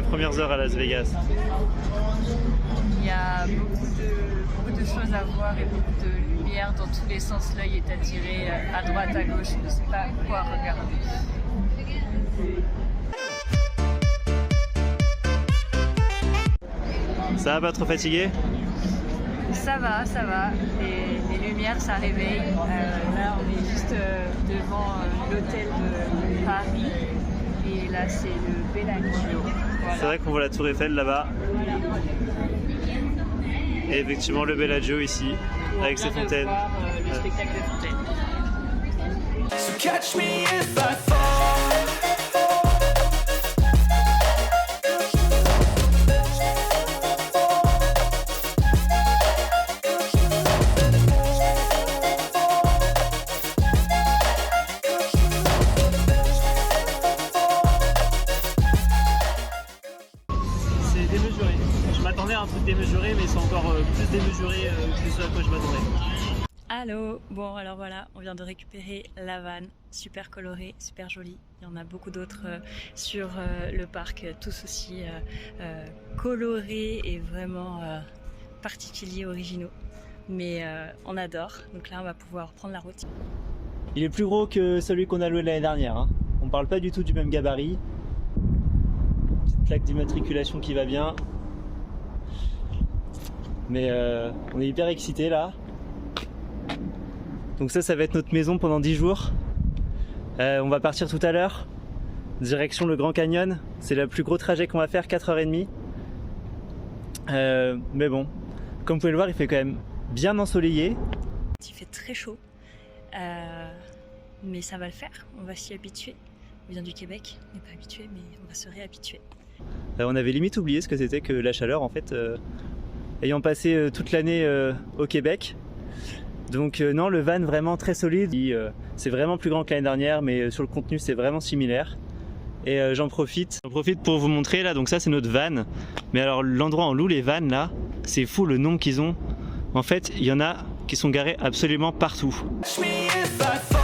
premières heures à Las Vegas? Il y a beaucoup de choses à voir et beaucoup de lumière dans tous les sens. L'œil est attiré à droite, à gauche, on ne sait pas quoi regarder. Ça va, pas trop fatigué? Ça va. Les lumières, ça réveille. Là, on est juste devant l'hôtel de Paris. Et là, c'est le Bellagio. Voilà. C'est vrai qu'on voit la tour Eiffel là-bas. Et effectivement, le Bellagio ici, avec ses fontaines. Voir, le spectacle de fontaines. So catch me if I fall. C'est démesuré. Je m'attendais à un truc démesuré, mais c'est encore plus démesuré que ce à quoi je m'attendais. Allô, bon alors voilà, on vient de récupérer la vanne, super colorée, super jolie. Il y en a beaucoup d'autres sur le parc, tous aussi colorés et vraiment particuliers, originaux. Mais on adore, donc là on va pouvoir prendre la route. Il est plus gros que celui qu'on a loué l'année dernière. Hein. On parle pas du tout du même gabarit. Petite plaque d'immatriculation qui va bien. Mais on est hyper excités là. Donc ça va être notre maison pendant 10 jours. On va partir tout à l'heure, direction le Grand Canyon. C'est le plus gros trajet qu'on va faire, 4h30. Mais bon, comme vous pouvez le voir, il fait quand même bien ensoleillé. Il fait très chaud, mais ça va le faire, on va s'y habituer. On vient du Québec, on n'est pas habitué, mais on va se réhabituer. On avait limite oublié ce que c'était que la chaleur en fait, ayant passé toute l'année au Québec. Donc non, le van vraiment très solide, c'est vraiment plus grand que l'année dernière, mais sur le contenu c'est vraiment similaire. Et j'en profite pour vous montrer là, donc ça c'est notre van. Mais alors l'endroit où on loue les vannes là, c'est fou le nombre qu'ils ont. En fait, il y en a qui sont garés absolument partout. Catch me if I fall.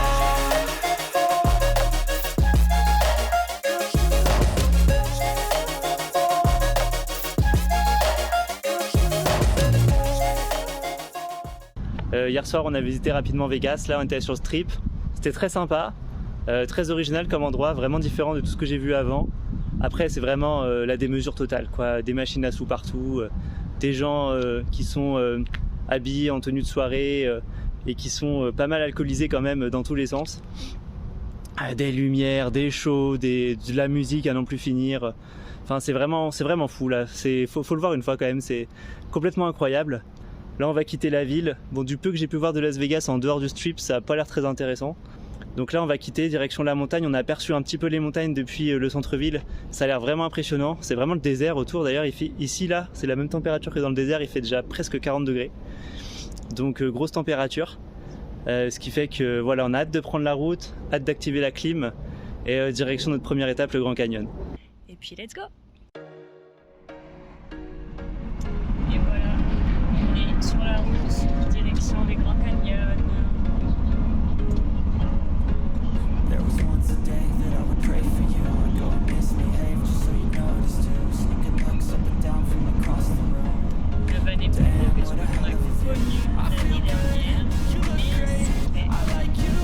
Hier soir, on a visité rapidement Vegas. Là, on était sur le Strip. C'était très sympa, très original comme endroit, vraiment différent de tout ce que j'ai vu avant. Après, c'est vraiment la démesure totale, quoi. Des machines à sous partout, des gens qui sont habillés en tenue de soirée et qui sont pas mal alcoolisés quand même dans tous les sens. Des lumières, des shows, de la musique à n'en plus finir. Enfin, c'est vraiment fou là. Faut le voir une fois quand même. C'est complètement incroyable. Là on va quitter la ville. Bon, du peu que j'ai pu voir de Las Vegas en dehors du Strip, ça n'a pas l'air très intéressant. Donc là on va quitter direction la montagne. On a aperçu un petit peu les montagnes depuis le centre-ville. Ça a l'air vraiment impressionnant. C'est vraiment le désert autour. D'ailleurs ici là c'est la même température que dans le désert. Il fait déjà presque 40 degrés. Donc grosse température. Ce qui fait que voilà, on a hâte de prendre la route, hâte d'activer la clim et direction notre première étape, le Grand Canyon. Et puis let's go! Et voilà, on est sur la route, direction les Grands Canyons. There was once a day that I would pray for you. I'd go and misbehave just so you notice too. Sneaking looks up and down from across the room. Le van est plus gros que celui qu'on a connu l'année dernière. I like you,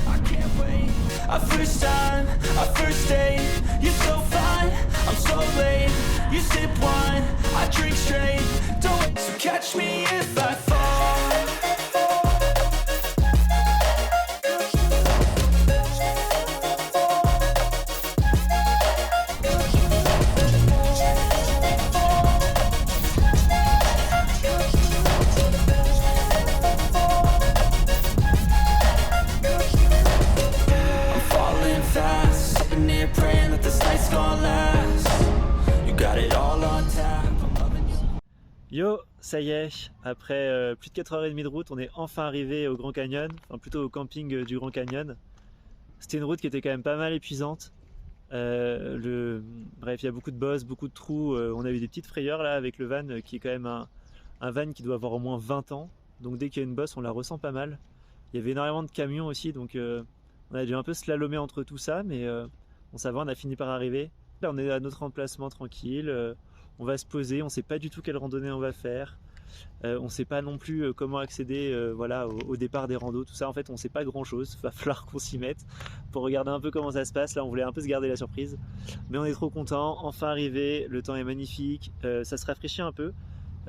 I can't wait. Our first time, our first date. You're so fine, I'm so late. You sip wine, I drink straight. Don't wait, so catch me if I fall. I'm falling fast, sitting here praying that this night's gonna last. You got it all on tap. I'm loving you. Yo, ça y est, après plus de 4h30 de route, on est enfin arrivé au Grand Canyon, enfin plutôt au camping du Grand Canyon. C'était une route qui était quand même pas mal épuisante. Bref, il y a beaucoup de bosses, beaucoup de trous. On a eu des petites frayeurs là avec le van qui est quand même un van qui doit avoir au moins 20 ans. Donc dès qu'il y a une bosse, on la ressent pas mal. Il y avait énormément de camions aussi, donc on a dû un peu slalomer entre tout ça, mais bon, ça va, on a fini par arriver. Là on est à notre emplacement tranquille, on va se poser, on sait pas du tout quelle randonnée on va faire. On sait pas non plus comment accéder voilà, au départ des randos, tout ça en fait on sait pas grand chose, va falloir qu'on s'y mette pour regarder un peu comment ça se passe. Là on voulait un peu se garder la surprise, mais on est trop content, enfin arrivé, le temps est magnifique, ça se rafraîchit un peu,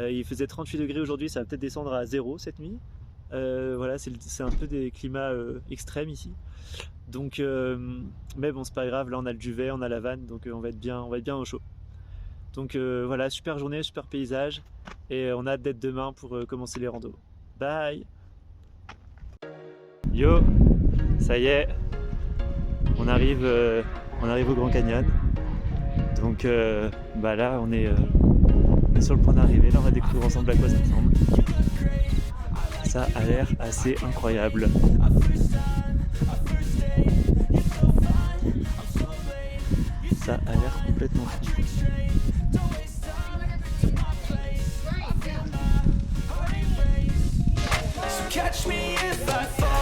il faisait 38 degrés aujourd'hui, ça va peut-être descendre à 0 cette nuit. Voilà, c'est un peu des climats extrêmes ici, donc mais bon c'est pas grave, là on a le duvet, on a la vanne, donc on va être bien au chaud. Donc voilà, super journée, super paysage, et on a hâte d'être demain pour commencer les randos. Bye. Yo, ça y est, on arrive au Grand Canyon. Donc bah là on est sur le point d'arriver, là on va découvrir ensemble à quoi ça ressemble. Ça a l'air assez incroyable. Ça a l'air complètement fou. Catch me if I fall.